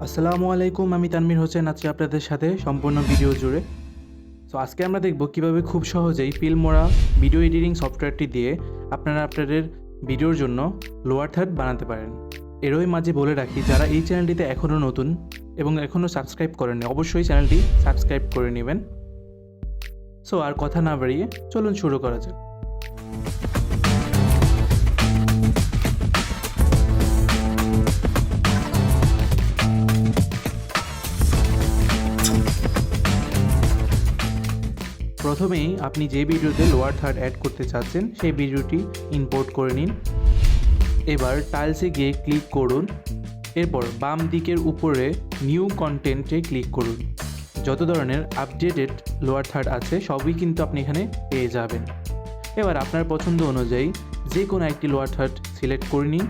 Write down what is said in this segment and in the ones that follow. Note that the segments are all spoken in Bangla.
আসসালামু আলাইকুম, আমি তানভীর হোসেন আছি আপনাদের সাথে সম্পূর্ণ ভিডিও জুড়ে। সো আজকে আমরা দেখব কিভাবে খুব সহজেই ফিল্মোরা ভিডিও এডিটিং সফটওয়্যারটি দিয়ে আপনারা আপনাদের ভিডিওর জন্য লোয়ার থার্ড বানাতে পারেন। এরই মাঝে বলে রাখি, যারা এই চ্যানেলটিতে এখনও নতুন এবং এখনও সাবস্ক্রাইব করেননি, অবশ্যই চ্যানেলটি সাবস্ক্রাইব করে নেবেন। সো আর কথা না বাড়িয়ে চলুন শুরু করা যাক। প্রথমেই আপনি যে ভিডিওতে লোয়ার থার্ড অ্যাড করতে চাচ্ছেন সেই ভিডিওটি ইম্পোর্ট করে নিন। এবার টাইলসে গিয়ে ক্লিক করুন। এরপর বাম দিকের উপরে নিউ কন্টেন্টে ক্লিক করুন। যত ধরনের আপডেটেড লোয়ার থার্ড আছে সবই কিন্তু আপনি এখানে পেয়ে যাবেন। এবার আপনার পছন্দ অনুযায়ী যে কোনো একটি লোয়ার থার্ড সিলেক্ট করে নিন।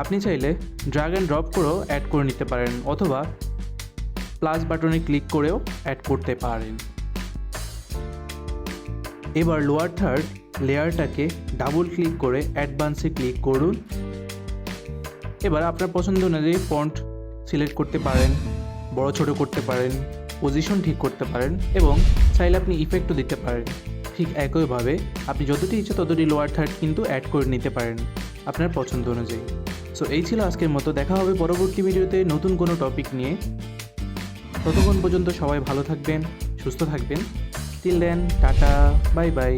আপনি চাইলে ড্র্যাগ অ্যান্ড ড্রপ করেও অ্যাড করে নিতে পারেন, অথবা প্লাস বাটনে ক্লিক করেও অ্যাড করতে পারেন। এবার লোয়ার থার্ড লেয়ারটাকে ডাবল ক্লিক করে অ্যাডভান্সে ক্লিক করুন। এবার আপনার পছন্দ অনুযায়ী ফন্ট সিলেক্ট করতে পারেন, বড় ছোট করতে পারেন, পজিশন ঠিক করতে পারেন এবং চাইলে আপনি ইফেক্টও দিতে পারেন। ঠিক একইভাবে আপনি যতটি ইচ্ছে ততটি লোয়ার থার্ড কিন্তু অ্যাড করে নিতে পারেন আপনার পছন্দ অনুযায়ী। সো এই ছিল আজকের মতো, দেখা হবে পরবর্তী ভিডিওতে নতুন কোনো টপিক নিয়ে। ততক্ষণ পর্যন্ত সবাই ভালো থাকবেন, সুস্থ থাকবেন। Till then, tata, bye by.